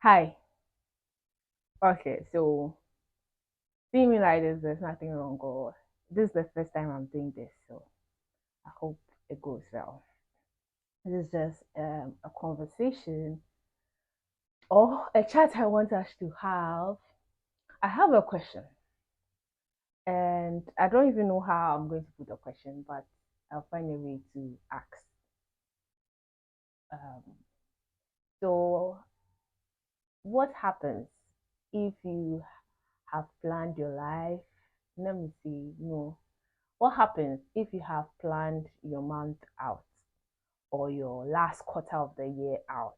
Hi. Okay, so seeing me like this, there's nothing wrong. Or this is the first time I'm doing this, so I hope it goes well. This is just a conversation or a chat I want us to have. I have a question, and I don't even know how I'm going to put the question, but I'll find a way to ask. Um, so, what happens if you have planned your life? Let me see. No, what happens if you have planned your month out or your last quarter of the year out?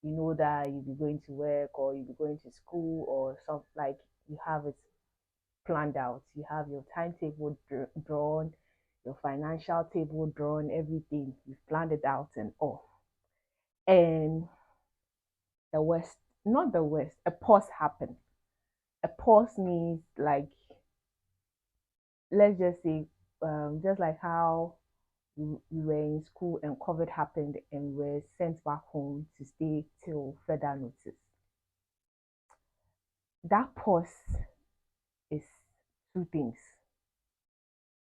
You know that you'll be going to work or you'll be going to school or something like you have it planned out. You have your timetable drawn, your financial table drawn, everything. You've planned it out and all. And the worst, not the worst, a pause happened. A pause means like, let's just say, just like how we were in school and COVID happened and were sent back home to stay till further notice. That pause is two things.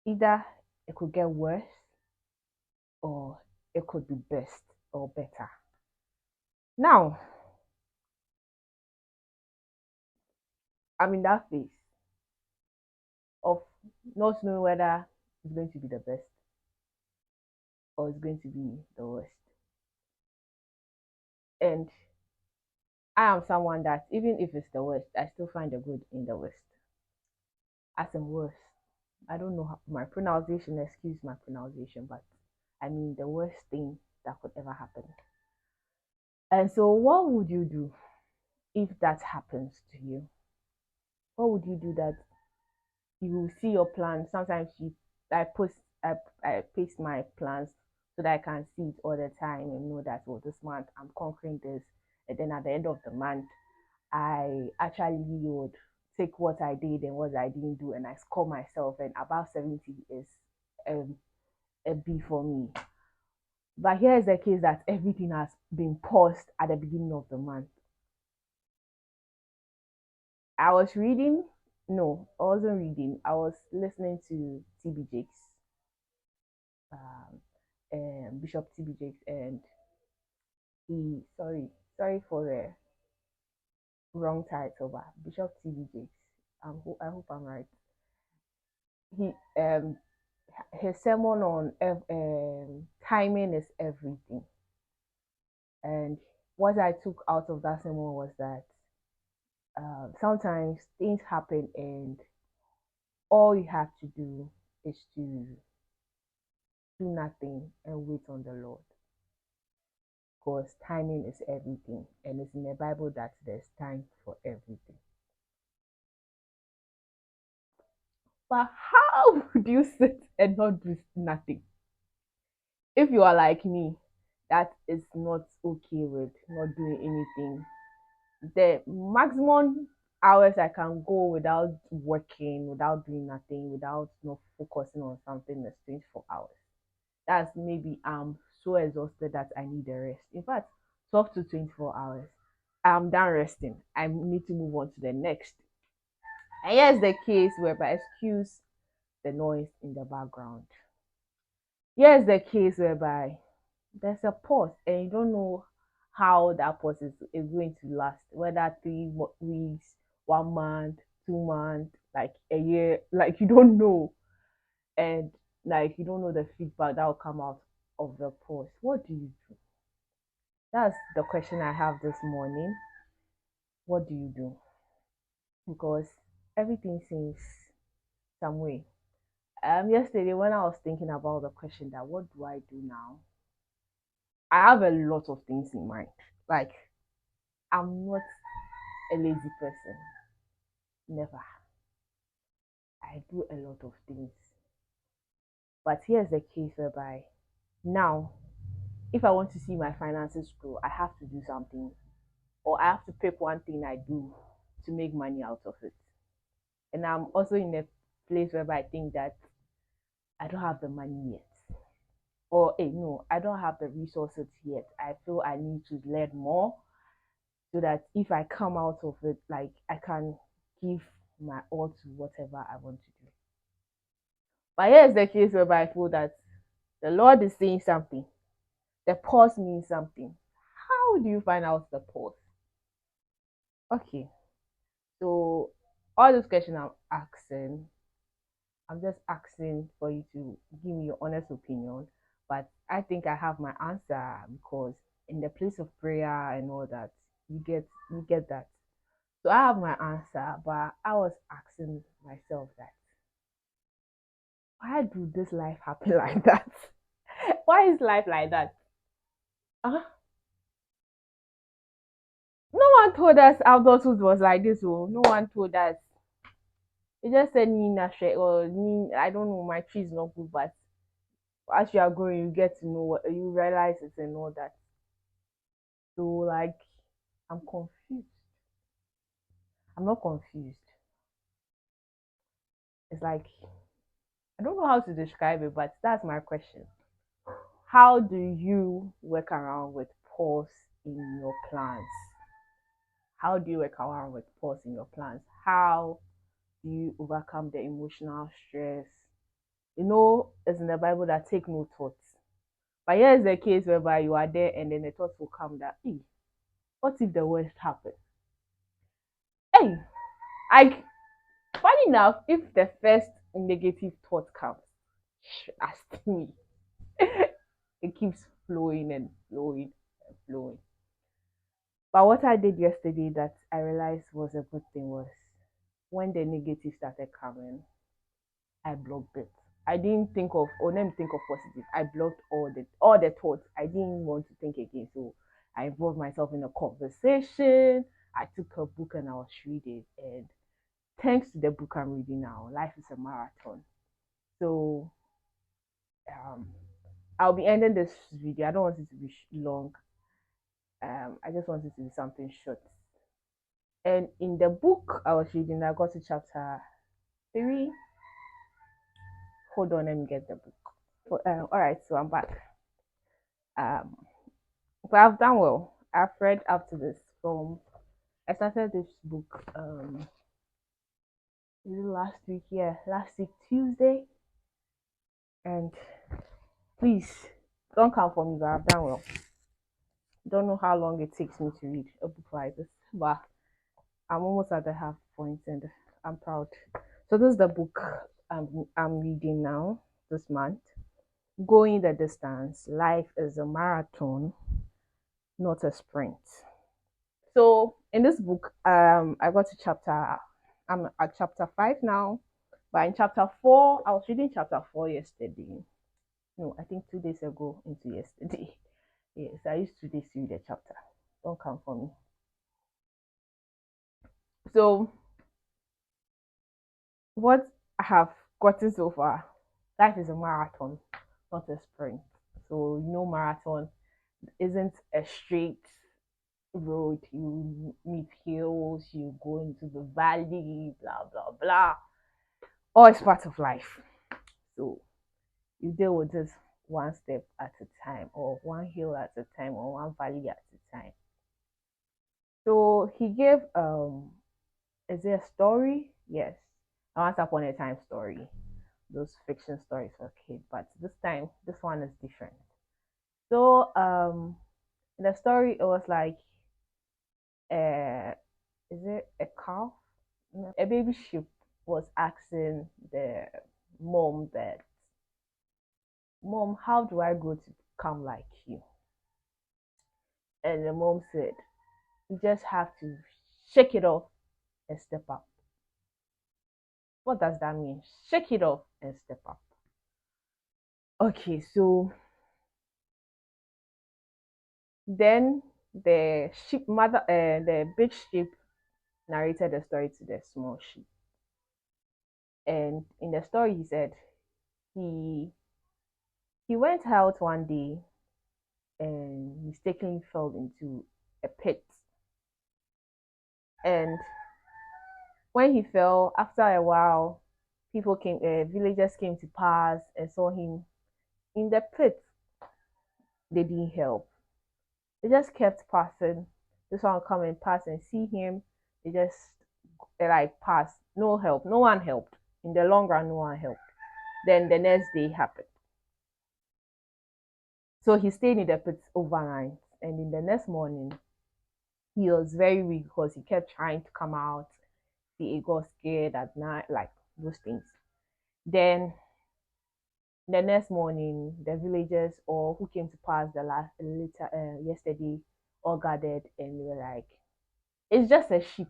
Either it could get worse or it could be best or better. Now, I'm in that phase of not knowing whether it's going to be the best or it's going to be the worst. And I am someone that even if it's the worst, I still find the good in the worst. As in worst. I don't know how, my pronunciation, excuse my pronunciation, but I mean the worst thing that could ever happen. And so, what would you do if that happens to you? What would you do that you will see your plans? Sometimes I post, I paste my plans so that I can see it all the time and know that, oh, this month I'm conquering this. And then at the end of the month, I actually would take what I did and what I didn't do and I score myself. And about 70 is um, a B for me. But here is the case that everything has been paused at the beginning of the month. I was reading, no, I wasn't reading. I was listening to TB Jakes, um, Bishop TB Jakes, and sorry for the wrong title, but Bishop TB Jakes. I hope I'm right. He, his sermon on timing is everything. And what I took out of that sermon was that sometimes things happen and all you have to do is to do nothing and wait on the Lord. Because timing is everything. And it's in the Bible that there's time for everything. But how would you sit and not do nothing? If you are like me, that is not okay with not doing anything. The maximum hours I can go without working, without doing nothing, without not focusing on something is 24 hours. That's maybe I'm so exhausted that I need a rest. In fact, 12 to 24 hours. I'm done resting. I need to move on to the next. And here's the case whereby excuse the noise in the background. Here's the case whereby there's a pause and you don't know how that pause is going to last, whether 3 weeks, 1 month, 2 months, like a year, like you don't know. And like you don't know the feedback that will come out of the pause. What do you do? That's the question I have this morning. What do you do? Because everything seems some way. Yesterday when I was thinking about the question that what do I do now? I have a lot of things in mind. Like I'm not a lazy person. Never. I do a lot of things. But here's the case whereby now, if I want to see my finances grow, I have to do something, or I have to pick one thing I do to make money out of it. And I'm also in a place whereby I think that I don't have the money yet. Or no, I don't have the resources yet. I feel I need to learn more so that if I come out of it, like I can give my all to whatever I want to do. But here's the case whereby I feel that the Lord is saying something. The pause means something. How do you find out the pause? Okay, so all those questions I'm just asking for you to give me your honest opinion. But I think I have my answer because in the place of prayer and all that, you get that. So I have my answer, but I was asking myself that why do this life happen like that? Why is life like that? Uh, no one told us adulthood was like this. Oh, no one told us. They just said Nina or I don't know, my tree is not good, but as you are growing, you get to know what you realize it and all that. So like, I'm confused. I'm not confused. It's like I don't know how to describe it, but that's my question. How do you work around with pause in your plans? How do you work around with pause in your plans? How do you overcome the emotional stress? It's in the Bible that take no thoughts. But here's the case whereby you are there and then the thoughts will come that, hey, what if the worst happens? Hey, I funny enough, if the first negative thought comes, ask me, it keeps flowing and flowing and flowing. But what I did yesterday that I realized was a good thing was when the negative started coming, I blocked it. I didn't think of, oh, let me think of positive. I blocked all the thoughts. I didn't want to think again. So I involved myself in a conversation. I took a book and I was reading. And thanks to the book I'm reading now, life is a marathon. So um, I'll be ending this video. I don't want it to be long. I just want it to be something short. And in the book I was reading, I got to chapter 3. Hold on, let me get the book. All right, so I'm back. Um, but I've done well. I've read up to this from. I started this book last week. Yeah, last week Tuesday. And please don't come for me, but I've done well. Don't know how long it takes me to read a book like this, but I'm almost at the half point, and I'm proud. So this is the book I'm reading now this month. Going the distance. Life is a marathon, not a sprint. So in this book, I got to I'm at chapter 5 now. But in chapter 4, I was reading chapter 4 yesterday. No, I think 2 days ago into yesterday. Yes, I used 2 days to read a chapter. Don't come for me. So what I have gotten so far, life is a marathon, not a sprint. So marathon isn't a straight road. You meet hills, you go into the valley, blah blah blah. All is part of life. So you deal with this one step at a time, or one hill at a time, or one valley at a time. So he gave is it a story? Yes. A once upon a time story. Those fiction stories for kids, but this time this one is different. So in the story it was like uh is it a cow? No, a baby sheep was asking the mom that, Mom, how do I grow to become like you? And the mom said, you just have to shake it off and step up. What does that mean? Shake it off and step up. Okay, so then the big sheep narrated the story to the small sheep. And in the story, he said he he went out one day and mistakenly fell into a pit. And when he fell, after a while, villagers came to pass and saw him in the pit. They didn't help. They just kept passing. This one will come and pass and see him. They like pass. No help. No one helped. In the long run, no one helped. Then the next day happened. So he stayed in the pit overnight. And in the next morning, he was very weak because he kept trying to come out. He got scared at night, like those things. Then the next morning, the villagers or who came to pass the last later yesterday all gathered and they were like, "It's just a sheep.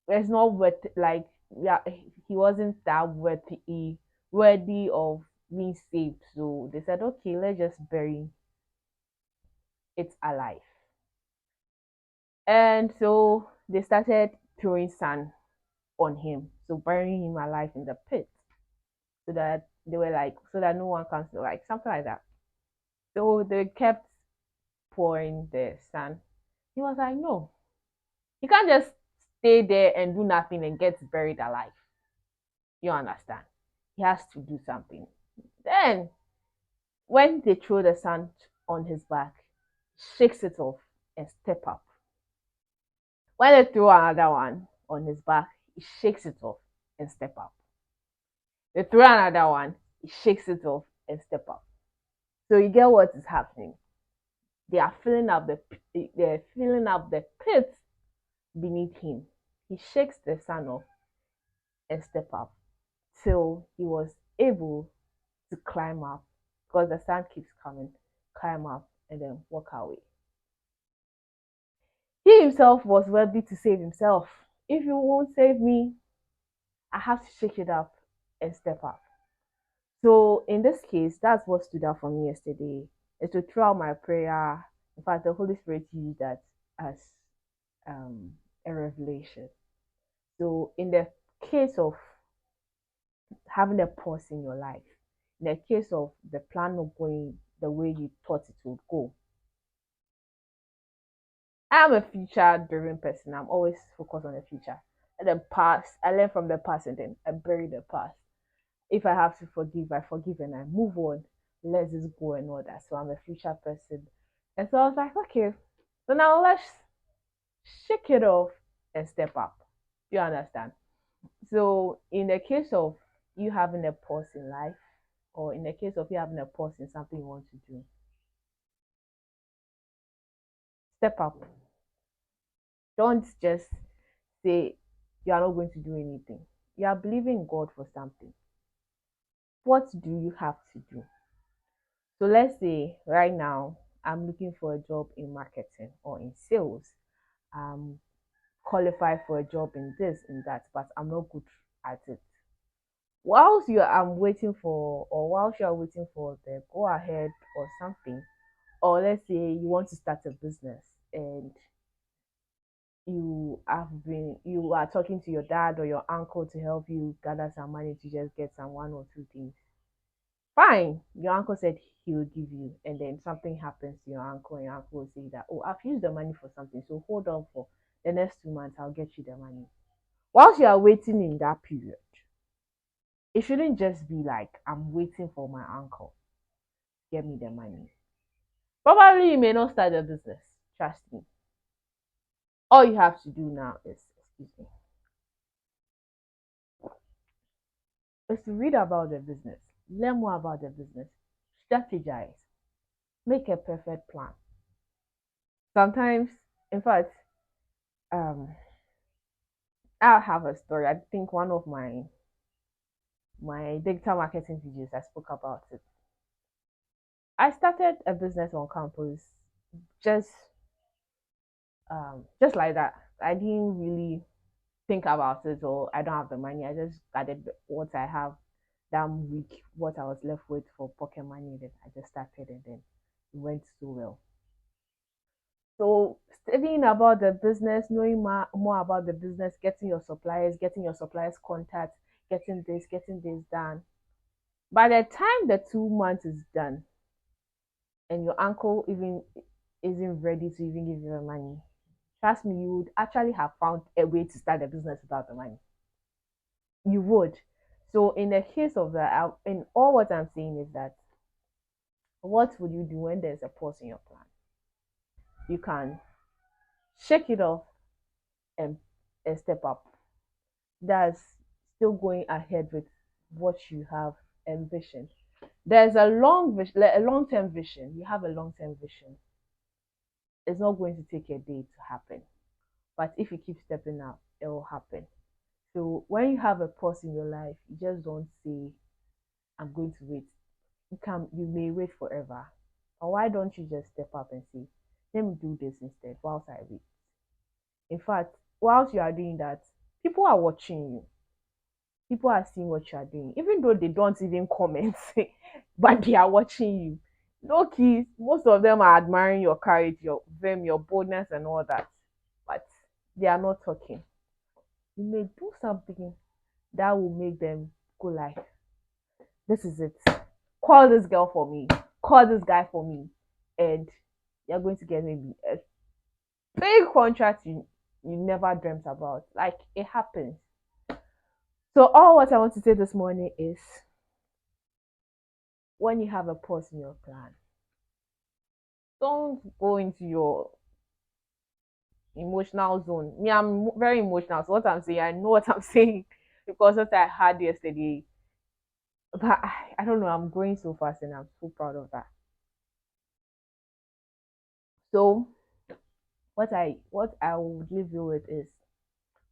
It's not worth like yeah, he wasn't that worthy of being saved." So they said, "Okay, let's just bury it alive." And so they started throwing sand on him, so burying him alive in the pit, so that they were like, so that no one comes to like something like that. So they kept pouring the sand. He was like, no, he can't just stay there and do nothing and get buried alive. You understand? He has to do something. Then, when they throw the sand on his back, shakes it off and step up. When they throw another one on his back, he shakes it off and step up. They throw another one, he shakes it off and step up. So you get what is happening. They are filling up the pit beneath him. He shakes the sand off and step up till he was able to climb up because the sand keeps coming, climb up and then walk away. He himself was ready to save himself. If you won't save me, I have to shake it up and step up. So in this case, that's what stood out for me yesterday. Is to throughout my prayer. In fact, the Holy Spirit used that as um, a revelation. So in the case of having a pause in your life, in the case of the plan not going the way you thought it would go, I'm a future driven person. I'm always focused on the future. And the past, I learn from the past and then I bury the past. If I have to forgive, I forgive and I move on. Let this go and all that. So I'm a future person. And so I was like, okay, so now let's shake it off and step up. You understand? So in the case of you having a pause in life, or in the case of you having a pause in something you want to do, step up. Don't just say you are not going to do anything. You are believing God for something. What do you have to do? So let's say right now I'm looking for a job in marketing or in sales. I'm qualified for a job in this and that, but I'm not good at it. Whilst you I'm waiting for, or whilst you are waiting for the go ahead or something, or let's say you want to start a business and you are talking to your dad or your uncle to help you gather some money to just get some one or two things. Fine, your uncle said he will give you, and then something happens to your uncle, and your uncle will say that, oh, I've used the money for something, so hold on for the next 2 months, I'll get you the money. Whilst you are waiting in that period, it shouldn't just be like, I'm waiting for my uncle to get me the money. Probably you may not start a business, trust me. All you have to do now excuse me, is to read about the business, learn more about the business, strategize, make a perfect plan. Sometimes, in fact, um, I have a story. I think one of my digital marketing videos I spoke about it. I started a business on campus just just like that. I didn't really think about it or I don't have the money. I just gathered what I have that week, what I was left with for pocket money. Then I just started and then it went so well. So studying about the business, knowing more about the business, getting your suppliers contact, getting this done. By the time the 2 months is done and your uncle even isn't ready to even give you the money, trust me, you would actually have found a way to start the business without the money. You would. So in the case of that, in all what I'm saying is that what would you do when there's a pause in your plan? you can shake it off and, and step up. That's still going ahead with what you have envisioned. There's a a long-term vision. You have a long-term vision. It's not going to take a day to happen, but if you keep stepping up, it will happen. So when you have a pause in your life, you just don't say, "I'm going to wait." You may wait forever, or why don't you just step up and say, "Let me do this instead," whilst I wait. In fact, whilst you are doing that, people are watching you. People are seeing what you are doing, even though they don't even comment, but they are watching you. No keys, most of them are admiring your courage, your vim, your boldness, and all that, but they are not talking. You may do something that will make them go like, "This is it. Call this girl for me. Call this guy for me," and you're going to get maybe a big contract you never dreamt about. Like it happens. So all what I want to say this morning is when you have a pause in your plan, don't go into your emotional zone. Me, I'm very emotional. So what I'm saying, I know what I'm saying because what I had yesterday. But I don't know, I'm growing so fast and I'm so proud of that. So what I would leave you with is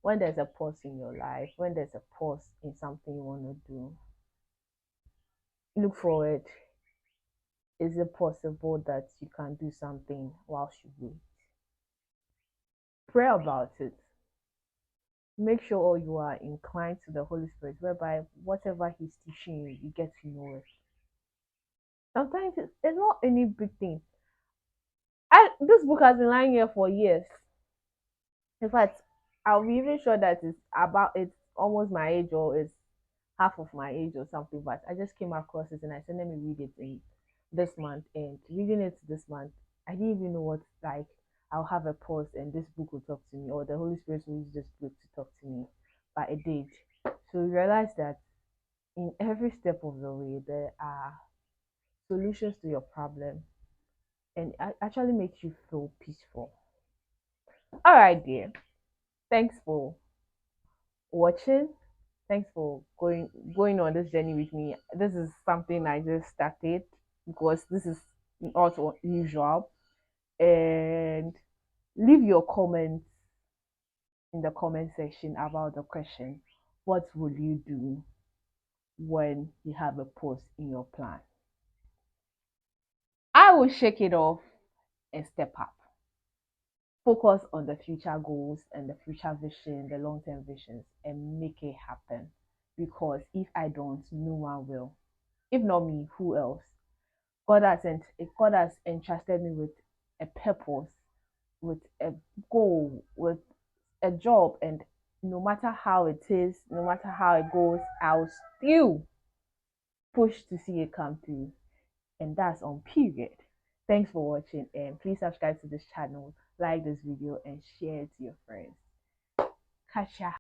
when there's a pause in your life, when there's a pause in something you want to do, look forward. Is it possible that you can do something whilst you wait? Pray about it. Make sure you are inclined to the Holy Spirit, whereby whatever He's teaching you, you get to know it. Sometimes it's not any big thing. This book has been lying here for years. In fact, I'll be even sure that it's almost my age or it's half of my age or something. But I just came across it and I said, let me read it in this month. And reading it this month, I didn't even know what like I'll have a pause and this book will talk to me or the Holy Spirit will use this book to talk to me. But it did. So you realize that in every step of the way there are solutions to your problem and it actually makes you feel peaceful. All right, dear. Thanks for watching. Thanks for going on this journey with me. This is something I just started because this is not usual. And leave your comments in the comment section about the question: what will you do when you have a pause in your plan? I will shake it off and step up. Focus on the future goals and the future vision, the long term visions, and make it happen. Because if I don't, no one will. If not me, who else? God has entrusted me with a purpose, with a goal, with a job, and no matter how it is, no matter how it goes, I'll still push to see it come through. And that's on period. Thanks for watching and please subscribe to this channel, like this video and share it to your friends. Catch ya.